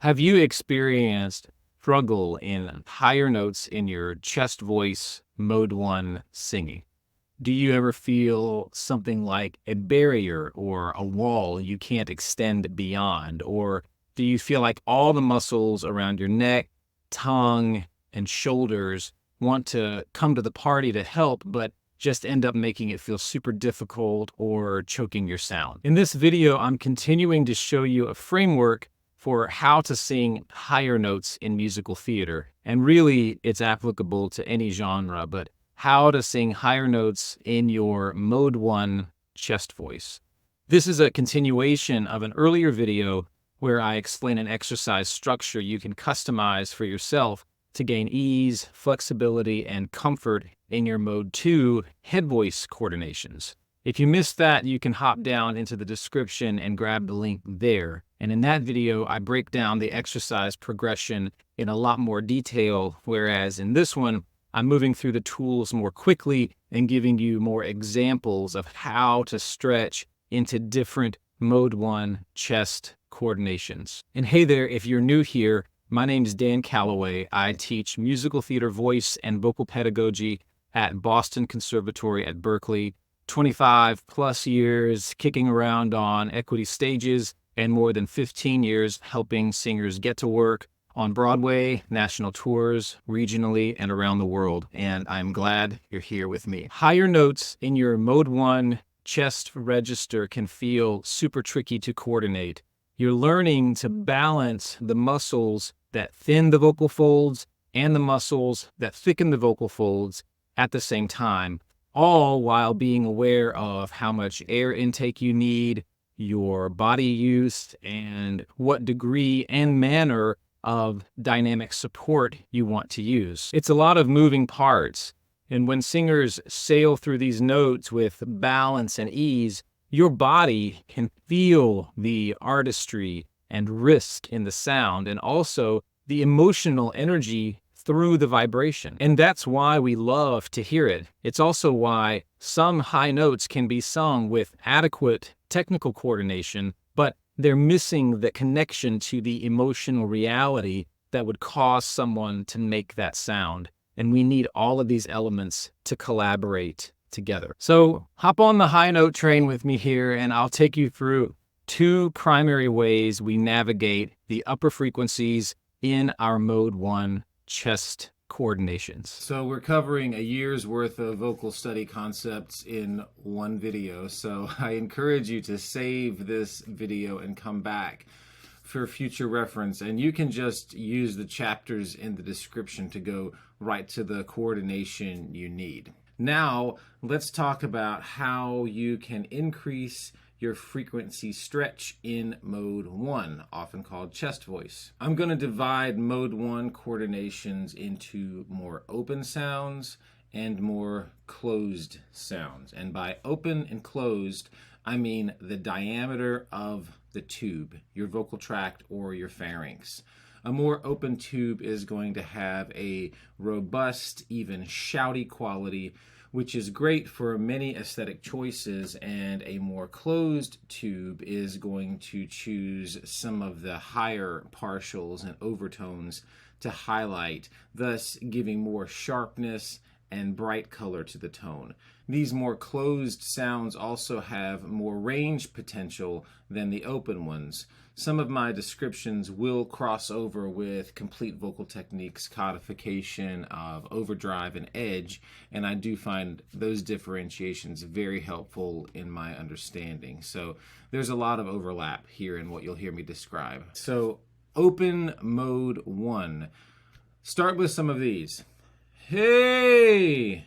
Have you experienced struggle in higher notes in your chest voice mode 1 singing? Do you ever feel something like a barrier or a wall you can't extend beyond? Or do you feel like all the muscles around your neck, tongue, and shoulders want to come to the party to help, but just end up making it feel super difficult or choking your sound? In this video, I'm continuing to show you a framework for how to sing higher notes in musical theater. And really, it's applicable to any genre, but how to sing higher notes in your mode 1 chest voice. This is a continuation of an earlier video where I explain an exercise structure you can customize for yourself to gain ease, flexibility, and comfort in your mode 2 head voice coordinations. If you missed that, you can hop down into the description and grab the link there. And in that video, I break down the exercise progression in a lot more detail, whereas in this one, I'm moving through the tools more quickly and giving you more examples of how to stretch into different mode 1 chest coordinations. And hey there, if you're new here, my name is Dan Calloway. I teach musical theater voice and vocal pedagogy at Boston Conservatory at Berkeley. 25 plus years kicking around on equity stages and more than 15 years helping singers get to work on Broadway, national tours, regionally, and around the world. And I'm glad you're here with me. Higher notes in your mode 1 chest register can feel super tricky to coordinate. You're learning to balance the muscles that thin the vocal folds and the muscles that thicken the vocal folds at the same time, all while being aware of how much air intake you need, your body use, and what degree and manner of dynamic support you want to use. It's a lot of moving parts, and when singers sail through these notes with balance and ease, your body can feel the artistry and risk in the sound, and also the emotional energy through the vibration. And that's why we love to hear it. It's also why some high notes can be sung with adequate technical coordination, but they're missing the connection to the emotional reality that would cause someone to make that sound. And we need all of these elements to collaborate together. So hop on the high note train with me here, and I'll take you through two primary ways we navigate the upper frequencies in our mode 1 chest coordinations. So we're covering a year's worth of vocal study concepts in one video. So I encourage you to save this video and come back for future reference. And you can just use the chapters in the description to go right to the coordination you need. Now, let's talk about how you can increase your frequency stretch in mode 1, often called chest voice. I'm going to divide mode 1 coordinations into more open sounds and more closed sounds. And by open and closed, I mean the diameter of the tube, your vocal tract or your pharynx. A more open tube is going to have a robust, even shouty quality, which is great for many aesthetic choices, and a more closed tube is going to choose some of the higher partials and overtones to highlight, thus giving more sharpness and bright color to the tone. These more closed sounds also have more range potential than the open ones. Some of my descriptions will cross over with complete vocal techniques, codification of overdrive and edge, and I do find those differentiations very helpful in my understanding. So there's a lot of overlap here in what you'll hear me describe. So open mode 1. Start with some of these. Hey,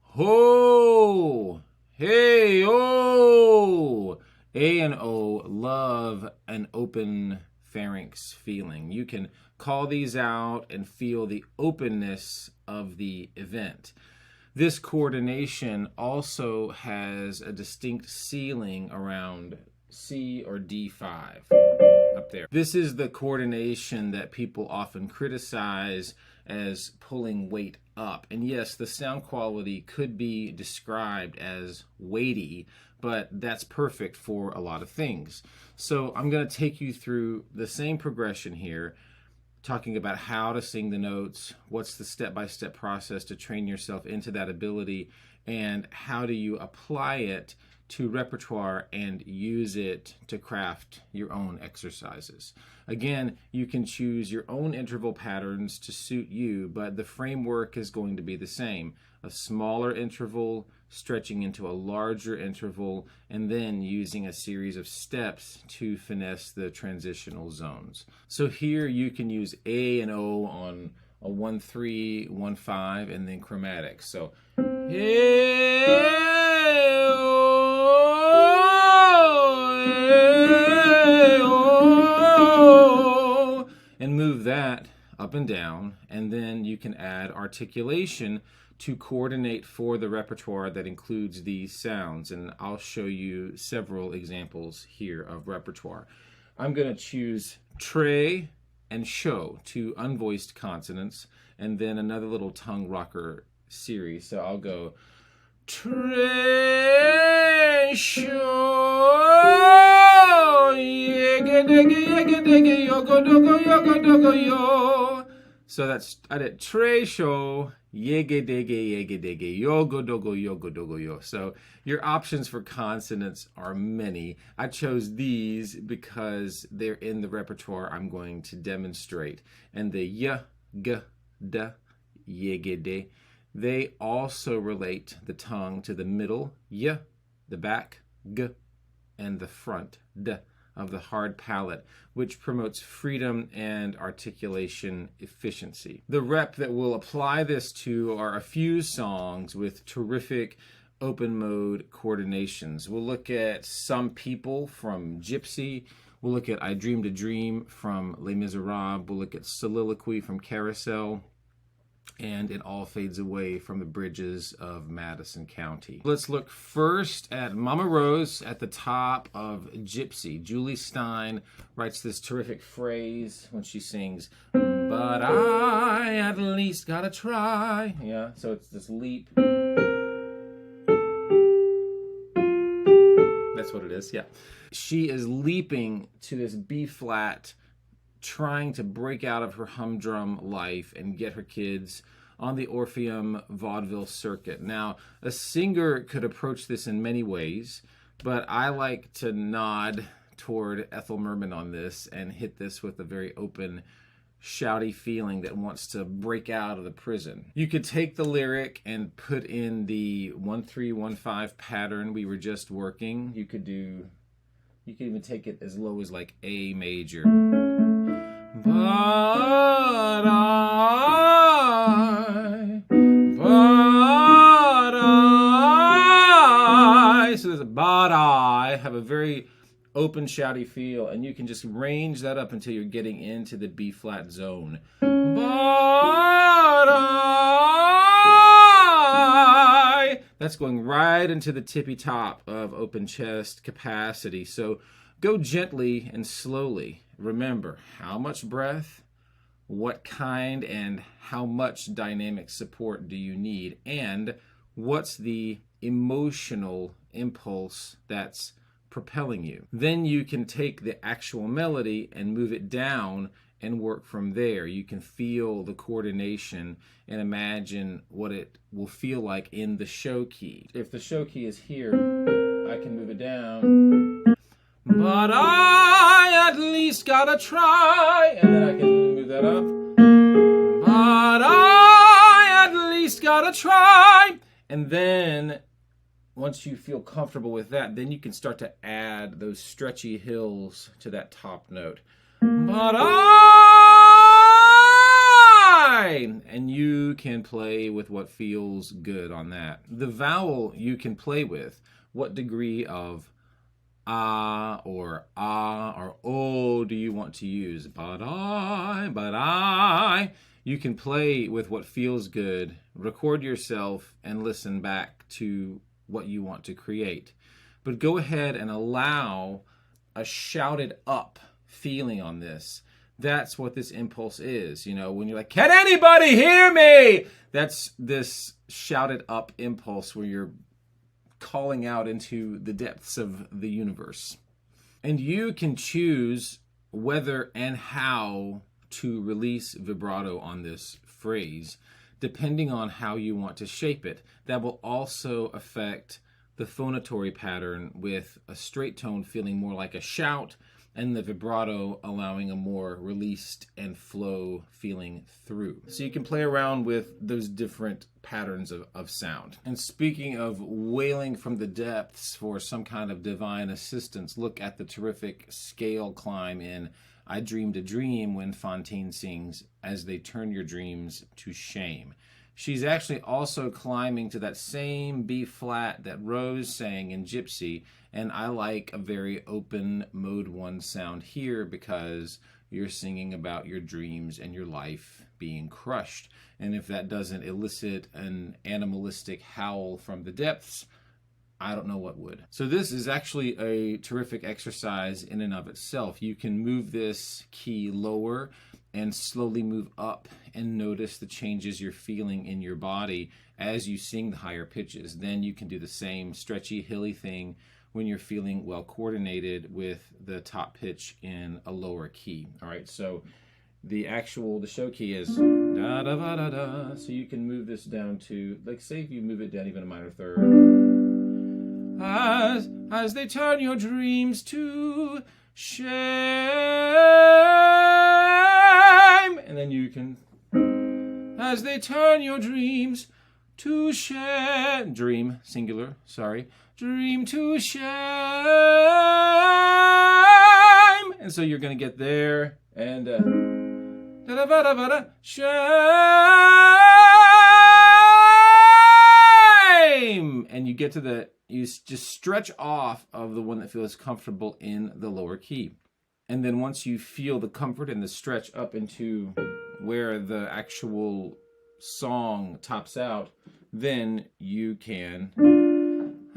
ho, hey, oh. A and O love an open pharynx feeling. You can call these out and feel the openness of the event. This coordination also has a distinct ceiling around C or D5 up there. This is the coordination that people often criticize as pulling weight up. And yes, the sound quality could be described as weighty, but that's perfect for a lot of things. So I'm going to take you through the same progression here, talking about how to sing the notes, what's the step-by-step process to train yourself into that ability, and how do you apply it to repertoire and use it to craft your own exercises. Again, you can choose your own interval patterns to suit you, but the framework is going to be the same. A smaller interval, stretching into a larger interval, and then using a series of steps to finesse the transitional zones. So here you can use A and O on a 1-3, 1-5, and then chromatics. So and move that up and down, and then you can add articulation to coordinate for the repertoire that includes these sounds, and I'll show you several examples here of repertoire. I'm going to choose tre and show, two unvoiced consonants, and then another little tongue rocker series. So I'll go tre show yega dega yogo dogo yo. So I did tre show yega dega yogo dogo yo. So your options for consonants are many. I chose these because they're in the repertoire I'm going to demonstrate. And the y, g, d, yega de, they also relate the tongue to the middle, y, the back, g, and the front, d, of the hard palate, which promotes freedom and articulation efficiency. The rep that we'll apply this to are a few songs with terrific open mode coordinations. We'll look at Some People from GYPSY. We'll look at I Dreamed a Dream from Les Miserables. We'll look at Soliloquy from CAROUSEL. And It All Fades Away from the Bridges of Madison County. Let's look first at Mama Rose at the top of GYPSY. Julie Stein writes this terrific phrase when she sings, but I at least gotta try. Yeah, so it's this leap. That's what it is, yeah. She is leaping to this B flat, trying to break out of her humdrum life and get her kids on the Orpheum vaudeville circuit. Now, a singer could approach this in many ways, but I like to nod toward Ethel Merman on this and hit this with a very open, shouty feeling that wants to break out of the prison. You could take the lyric and put in the 1-3, 1-5 pattern we were just working. You could even take it as low as like A major. But I, so there's a but I, have a very open, shouty feel, and you can just range that up until you're getting into the B flat zone. But I, that's going right into the tippy top of open chest capacity. So go gently and slowly. Remember, how much breath, what kind and how much dynamic support do you need, and what's the emotional impulse that's propelling you. Then you can take the actual melody and move it down and work from there. You can feel the coordination and imagine what it will feel like in the show key. If the show key is here, I can move it down. But I at least gotta try, and then I can move that up. But I at least gotta try, and then once you feel comfortable with that, then you can start to add those stretchy hills to that top note. But I, and you can play with what feels good on that. The vowel you can play with, what degree of ah or oh do you want to use? But I. You can play with what feels good, record yourself, and listen back to what you want to create. But go ahead and allow a shouted up feeling on this. That's what this impulse is. You know, when you're like, can anybody hear me? That's this shouted up impulse where you're calling out into the depths of the universe. And you can choose whether and how to release vibrato on this phrase, depending on how you want to shape it. That will also affect the phonatory pattern, with a straight tone feeling more like a shout, and the vibrato allowing a more released and flow feeling through. So you can play around with those different patterns of sound. And speaking of wailing from the depths for some kind of divine assistance, look at the terrific scale climb in I Dreamed a Dream when Fontaine sings, "As they turn your dreams to shame." She's actually also climbing to that same B flat that Rose sang in Gypsy, and I like a very open mode 1 sound here because you're singing about your dreams and your life being crushed. And if that doesn't elicit an animalistic howl from the depths, I don't know what would. So this is actually a terrific exercise in and of itself. You can move this key lower and slowly move up and notice the changes you're feeling in your body as you sing the higher pitches. Then you can do the same stretchy, hilly thing when you're feeling well coordinated with the top pitch in a lower key. All right, so the show key is da da da da da. So you can move this down to, like, say if you move it down even a minor third. As they turn your dreams to shame. And then you can, as they turn your dreams to shame. Dream, singular, sorry. Dream to shame. And so you're going to get there and shame. And you get to the, you just stretch off of the one that feels comfortable in the lower key. And then once you feel the comfort and the stretch up into where the actual song tops out, then you can,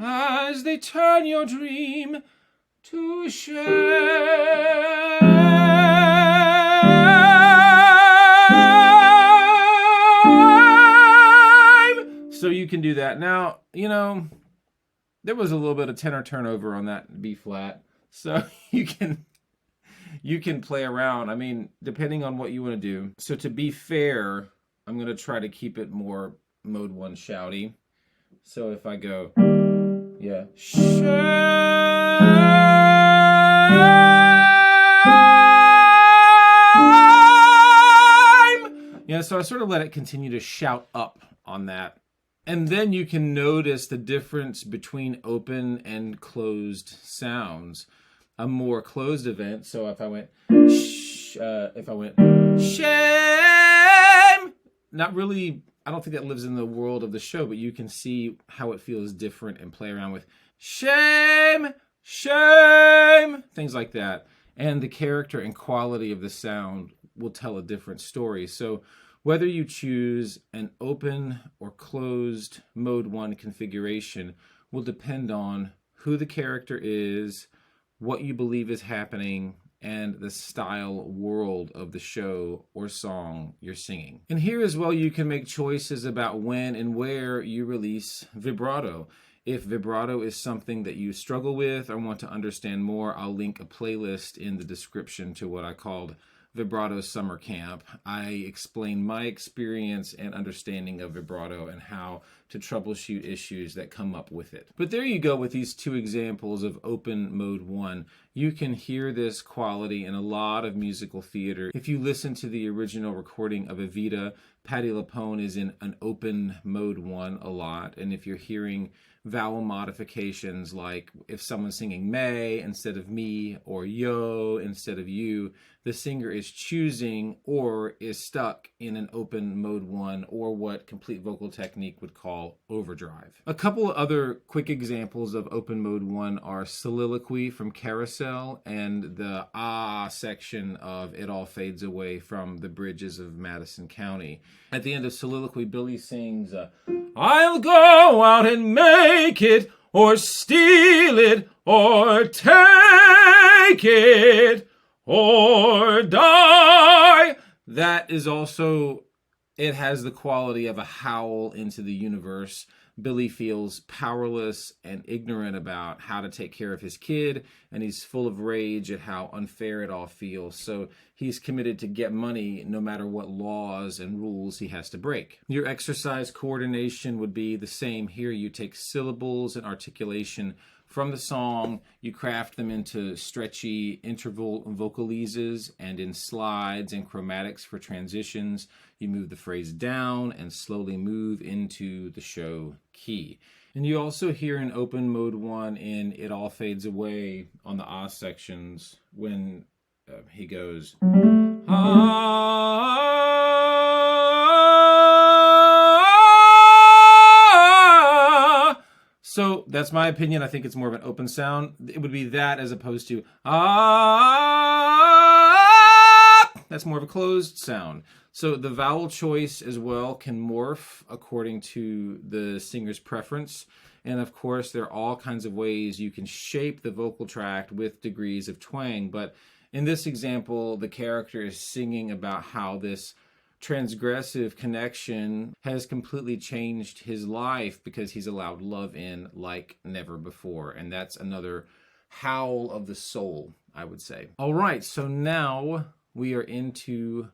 as they turn your dream to shame. So you can do that. Now, you know, there was a little bit of tenor turnover on that B flat. So you can play around. I mean, depending on what you want to do. So to be fair, I'm going to try to keep it more mode 1 shouty. So if I go, yeah, shame. Yeah, so I sort of let it continue to shout up on that. And then you can notice the difference between open and closed sounds. A more closed event. So if I went shame, not really, I don't think that lives in the world of the show, but you can see how it feels different and play around with shame, shame, things like that. And the character and quality of the sound will tell a different story. So whether you choose an open or closed mode 1 configuration will depend on who the character is, what you believe is happening, and the style world of the show or song you're singing. And here as well, you can make choices about when and where you release vibrato. If vibrato is something that you struggle with or want to understand more, I'll link a playlist in the description to what I called Vibrato Summer Camp. I explain my experience and understanding of vibrato and how to troubleshoot issues that come up with it. But there you go with these 2 examples of open mode 1. You can hear this quality in a lot of musical theater. If you listen to the original recording of Evita, Patti LuPone is in an open mode 1 a lot. And if you're hearing vowel modifications, like if someone's singing may instead of me or yo instead of you, the singer is choosing or is stuck in an open mode 1, or what complete vocal technique would call overdrive. A couple of other quick examples of open mode 1 are Soliloquy from Carousel and the ah section of It All Fades Away from the Bridges of Madison County. At the end of Soliloquy, Billy sings, I'll go out and make it, or steal it, or take it, or die. That is also, it has the quality of a howl into the universe Billy feels powerless and ignorant about how to take care of his kid, and he's full of rage at how unfair it all feels. So he's committed to get money no matter what laws and rules he has to break. Your exercise coordination would be the same here. You take syllables and articulation from the song, you craft them into stretchy interval vocalises and in slides and chromatics for transitions. You move the phrase down and slowly move into the show key. And you also hear in open mode 1 in It All Fades Away on the ah sections when he goes, ah. So that's my opinion. I think it's more of an open sound. It would be that as opposed to ah. That's more of a closed sound. So the vowel choice as well can morph according to the singer's preference. And of course, there are all kinds of ways you can shape the vocal tract with degrees of twang. But in this example, the character is singing about how this transgressive connection has completely changed his life because he's allowed love in like never before. And that's another howl of the soul, I would say. All right, so now we are into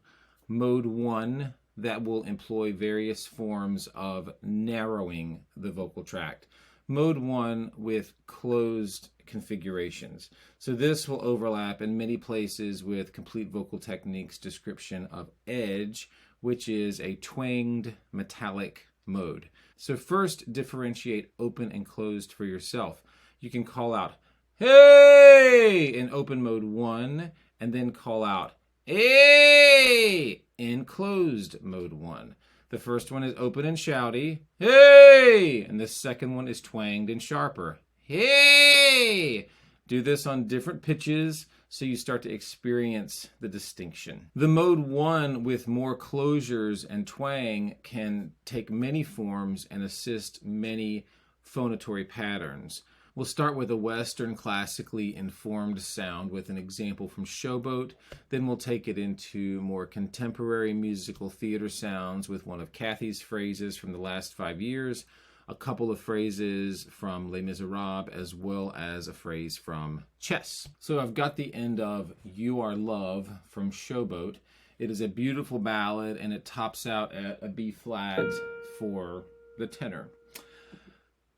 mode 1 that will employ various forms of narrowing the vocal tract. Mode 1 with closed configurations. So this will overlap in many places with Complete Vocal Technique's description of edge, which is a twanged metallic mode. So first, differentiate open and closed for yourself. You can call out, hey, in open mode 1, and then call out, hey, in closed mode 1. The first one is open and shouty, hey, and the second one is twanged and sharper, hey. Do this on different pitches so you start to experience the distinction. The mode 1 with more closures and twang can take many forms and assist many phonatory patterns. We'll start with a Western classically informed sound with an example from Showboat. Then we'll take it into more contemporary musical theater sounds with one of Kathy's phrases from the last 5 years, a couple of phrases from Les Miserables, as well as a phrase from Chess. So I've got the end of You Are Love from Showboat. It is a beautiful ballad, and it tops out at a B flat for the tenor.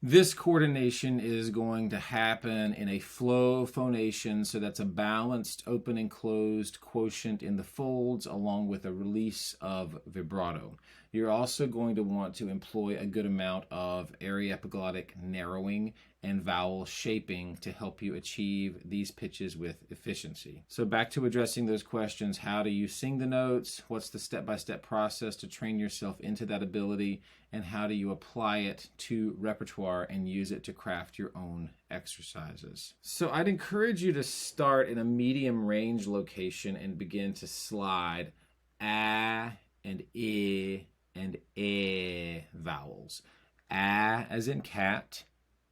This coordination is going to happen in a flow phonation, so that's a balanced open and closed quotient in the folds along with a release of vibrato. You're also going to want to employ a good amount of aryepiglottic narrowing and vowel shaping to help you achieve these pitches with efficiency. So back to addressing those questions. How do you sing the notes? What's the step-by-step process to train yourself into that ability? And how do you apply it to repertoire and use it to craft your own exercises? So I'd encourage you to start in a medium range location and begin to slide ah and I and eh vowels. Ah as in cat,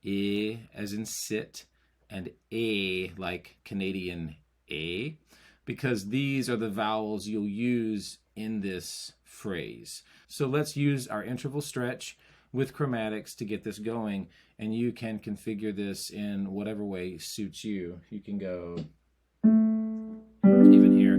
I as in sit, and A like Canadian A, because these are the vowels you'll use in this phrase. So let's use our interval stretch with chromatics to get this going, and you can configure this in whatever way suits you. You can go even here.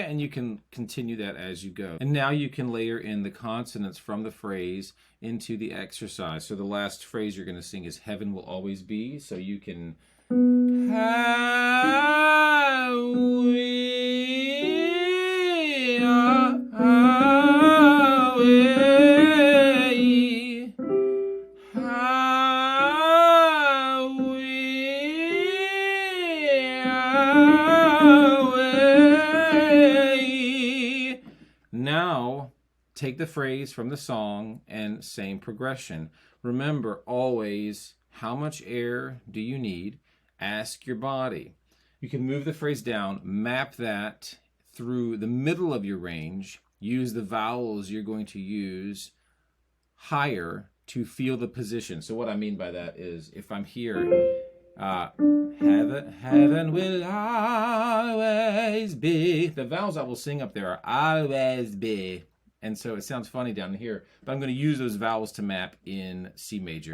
And you can continue that as you go. And now you can layer in the consonants from the phrase into the exercise. So the last phrase you're going to sing is Heaven Will Always Be. So you can Now, take the phrase from the song and same progression. Remember always, how much air do you need? Ask your body. You can move the phrase down, map that through the middle of your range, use the vowels you're going to use higher to feel the position. So what I mean by that is if I'm here, heaven will always be. The vowels I will sing up there are always be. And so it sounds funny down here, but I'm going to use those vowels to map in C major.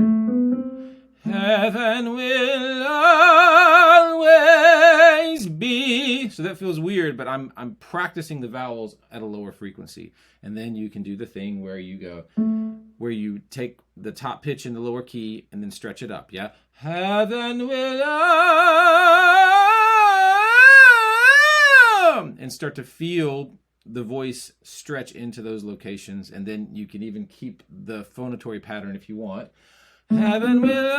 Heaven will always be. So that feels weird, but I'm practicing the vowels at a lower frequency. And then you can do the thing where you go, where you take the top pitch in the lower key and then stretch it up, yeah? Heaven will and start to feel the voice stretch into those locations, and then you can even keep the phonatory pattern if you want. Heaven will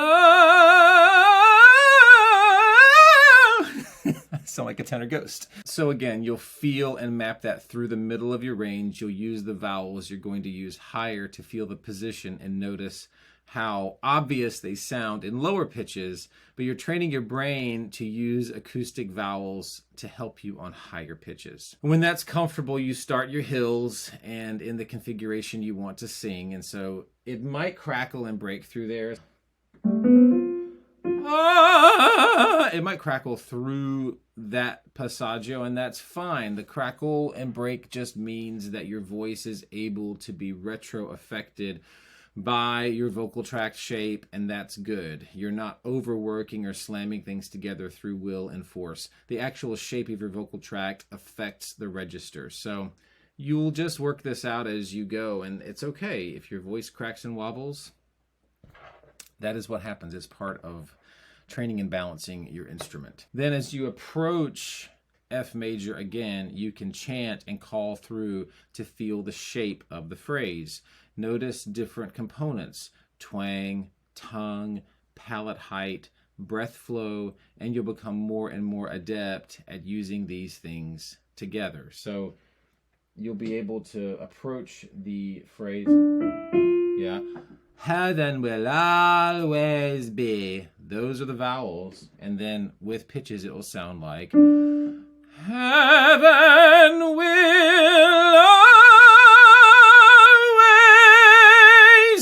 sound like a tenor ghost. So again, you'll feel and map that through the middle of your range. You'll use the vowels you're going to use higher to feel the position and notice how obvious they sound in lower pitches, but you're training your brain to use acoustic vowels to help you on higher pitches. When that's comfortable, you start your hills and in the configuration you want to sing, and so it might crackle and break through there. It might crackle through that passaggio, and that's fine. The crackle and break just means that your voice is able to be retro-affected by your vocal tract shape, and that's good. You're not overworking or slamming things together through will and force. The actual shape of your vocal tract affects the register. So you'll just work this out as you go, and it's okay if your voice cracks and wobbles. That is what happens. It's part of training and balancing your instrument. Then as you approach F major again, you can chant and call through to feel the shape of the phrase. Notice different components: twang, tongue, palate height, breath flow, and you'll become more and more adept at using these things together. So you'll be able to approach the phrase, yeah, heaven will always be. Those are the vowels, and then with pitches it will sound like heaven will always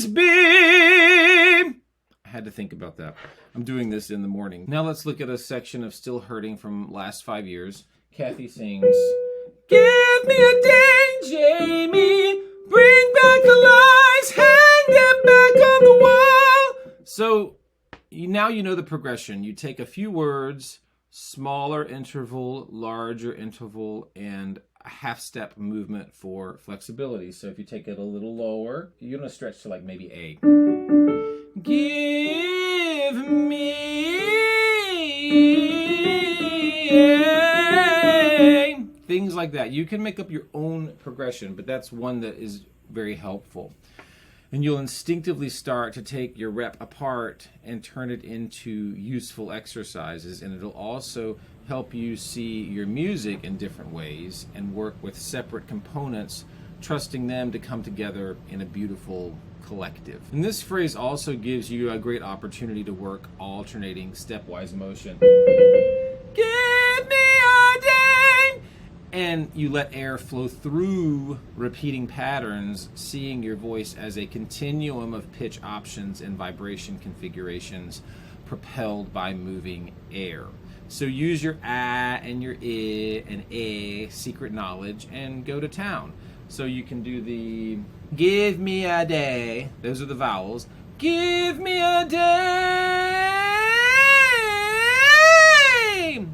be. I had to think about that. I'm doing this in the morning. Now let's look at a section of Still Hurting from last 5 years. Kathy sings, give me a day, Jamie, bring back the lies, hang them back on the wall. So now you know the progression. You take a few words, smaller interval, larger interval, and a half step movement for flexibility. So if you take it a little lower, you're going to stretch to like maybe A. Give me a. Things like that. You can make up your own progression, but that's one that is very helpful. And you'll instinctively start to take your rep apart and turn it into useful exercises. And it'll also help you see your music in different ways and work with separate components, trusting them to come together in a beautiful collective. And this phrase also gives you a great opportunity to work alternating stepwise motion. Give me a day! And you let air flow through repeating patterns, seeing your voice as a continuum of pitch options and vibration configurations propelled by moving air. So use your ah and your I and a secret knowledge and go to town. So you can do the give me a day. Those are the vowels. Give me a day!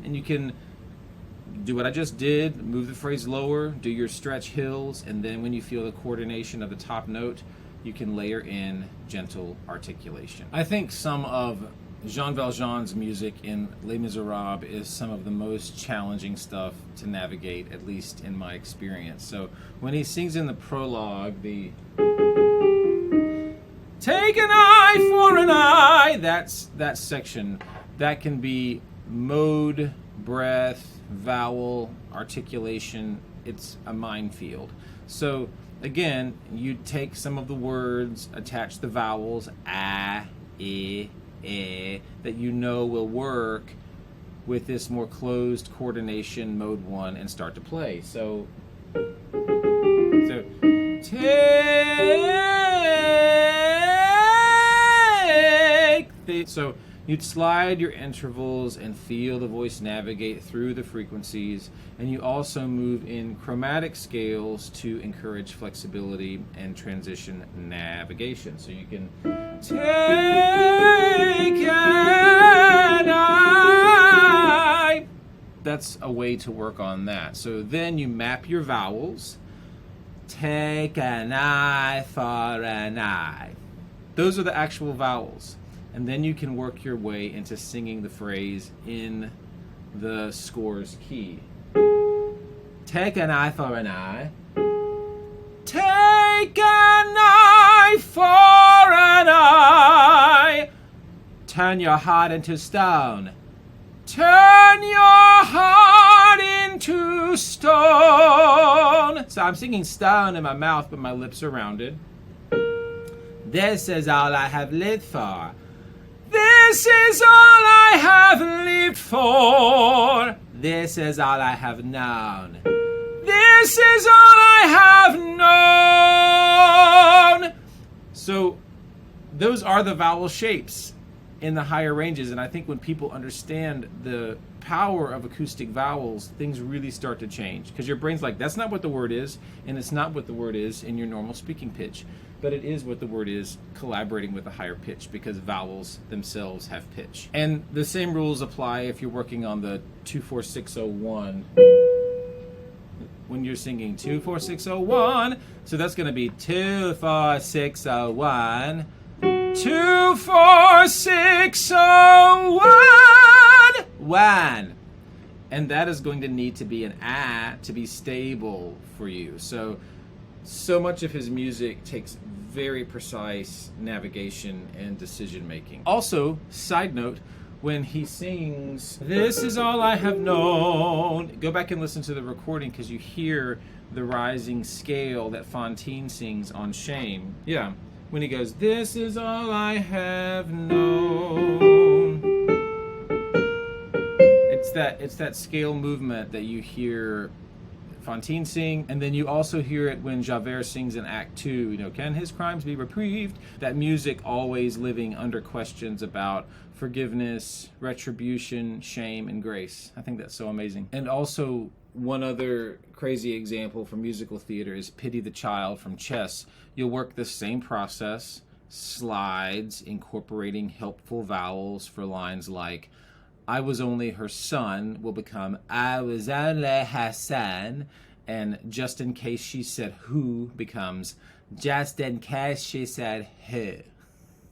And you can do what I just did, move the phrase lower, do your stretch hills, and then when you feel the coordination of the top note, you can layer in gentle articulation. I think some of Jean Valjean's music in Les Miserables is some of the most challenging stuff to navigate, at least in my experience. So when he sings in the prologue, the take an eye for an eye, that section, that can be mode, breath, vowel, articulation. It's a minefield. So again, you take some of the words, attach the vowels, ah, that you know will work with this more closed coordination mode 1 and start to play. So take So you'd slide your intervals and feel the voice navigate through the frequencies, and you also move in chromatic scales to encourage flexibility and transition navigation. So you can take an eye. That's a way to work on that. So then you map your vowels. Take an eye for an eye. Those are the actual vowels. And then you can work your way into singing the phrase in the score's key. Take an eye for an eye. Take an eye for an eye. Turn your heart into stone. Turn your heart into stone. So I'm singing stone in my mouth, but my lips are rounded. This is all I have lived for. This is all I have lived for. This is all I have known. This is all I have known. So those are the vowel shapes in the higher ranges, and I think when people understand the power of acoustic vowels, things really start to change, because your brain's like, that's not what the word is, and it's not what the word is in your normal speaking pitch, but it is what the word is collaborating with a higher pitch, because vowels themselves have pitch. And the same rules apply if you're working on the 2-4-6-0-1 when you're singing 2-4-6-0-1. So that's going to be 2-4-6-0-1. 2-4-6-0-1. 1. And that is going to need to be an ah to be stable for you. So much of his music takes very precise navigation and decision making. Also, side note, when he sings, this is all I have known, go back and listen to the recording, because you hear the rising scale that Fontaine sings on Shame. Yeah, when he goes, this is all I have known. It's that scale movement that you hear Fontaine sing, and then you also hear it when Javert sings in Act 2, you know, can his crimes be reprieved? That music always living under questions about forgiveness, retribution, shame, and grace. I think that's so amazing. And also, one other crazy example from musical theater is Pity the Child from Chess. You'll work the same process, slides, incorporating helpful vowels for lines like, I was only her son will become I was only her son, and just in case she said who becomes just in case she said who.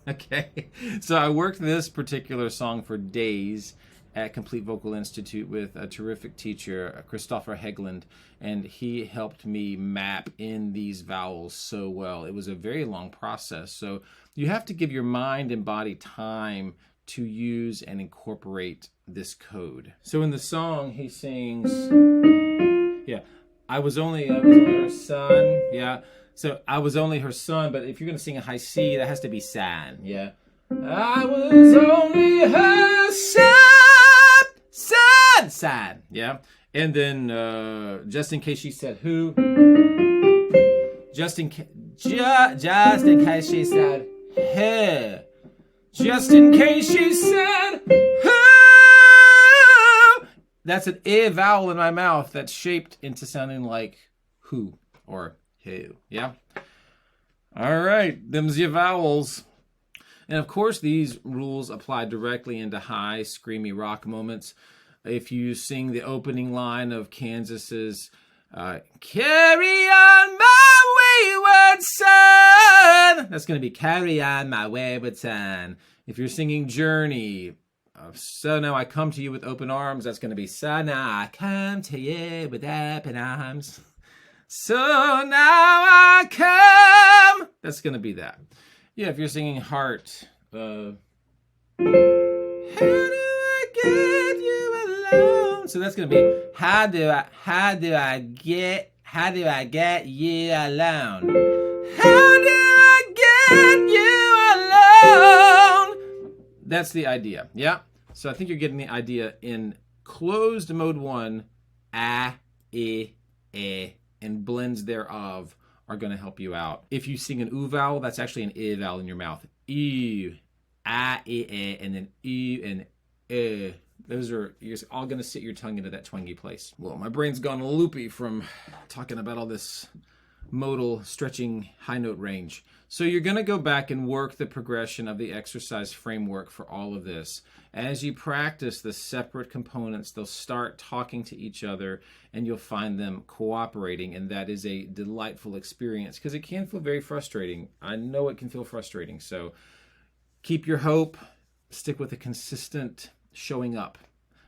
Okay, so I worked this particular song for days at Complete Vocal Institute with a terrific teacher, Christopher Hegland, and he helped me map in these vowels so well. It was a very long process, so you have to give your mind and body time to use and incorporate this code. So in the song, he sings, yeah, I was only her son, yeah. So I was only her son, but if you're gonna sing a high C, that has to be san, yeah. I was only her son, yeah. And then just in case she said who, just in case she said her. Just in case she said, who? That's an I vowel in my mouth that's shaped into sounding like who or who. Yeah? All right, them's your vowels. And of course, these rules apply directly into high, screamy rock moments. If you sing the opening line of Kansas's Carry on my wayward son, that's going to be Carry on my wayward son. If you're singing Journey, so now I come to you with open arms, that's going to be so now I come to you with open arms. So now I come, that's going to be that. Yeah, if you're singing Heart, how do I get you alone? So that's going to be how do I get you alone? How do I get you alone? That's the idea. Yeah. So I think you're getting the idea. In closed mode 1, and blends thereof are going to help you out. If you sing an oo vowel, that's actually an I vowel in your mouth. Ew, I, and then U and those are, you're all going to sit your tongue into that twangy place. Well, my brain's gone loopy from talking about all this modal stretching high note range. So you're going to go back and work the progression of the exercise framework for all of this. As you practice the separate components, they'll start talking to each other and you'll find them cooperating, and that is a delightful experience because it can feel very frustrating. I know it can feel frustrating. So keep your hope, stick with a consistent showing up,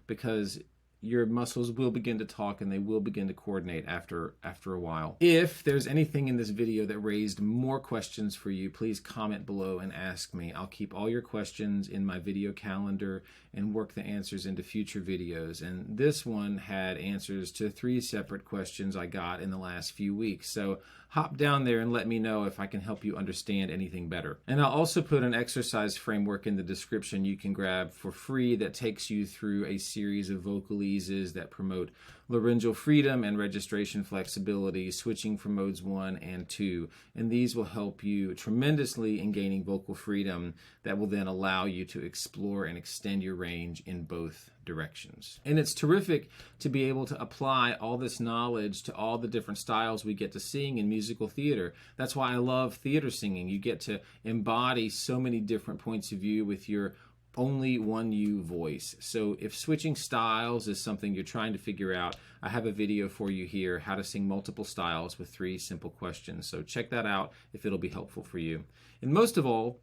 because your muscles will begin to talk and they will begin to coordinate after a while. If there's anything in this video that raised more questions for you, please comment below and ask me. I'll keep all your questions in my video calendar and work the answers into future videos. And this one had answers to 3 separate questions I got in the last few weeks. So hop down there and let me know if I can help you understand anything better. And I'll also put an exercise framework in the description you can grab for free that takes you through a series of vocal eases that promote laryngeal freedom and registration flexibility, switching from modes 1 and 2. And these will help you tremendously in gaining vocal freedom that will then allow you to explore and extend your range in both directions. And it's terrific to be able to apply all this knowledge to all the different styles we get to sing in musical theater. That's why I love theater singing. You get to embody so many different points of view with your only one you voice. So if switching styles is something you're trying to figure out, I have a video for you here, how to sing multiple styles with 3 simple questions. So check that out if it'll be helpful for you. And most of all,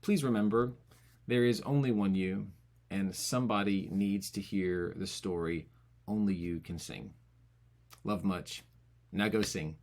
please remember, there is only one you, and somebody needs to hear the story only you can sing. Love much. Now go sing.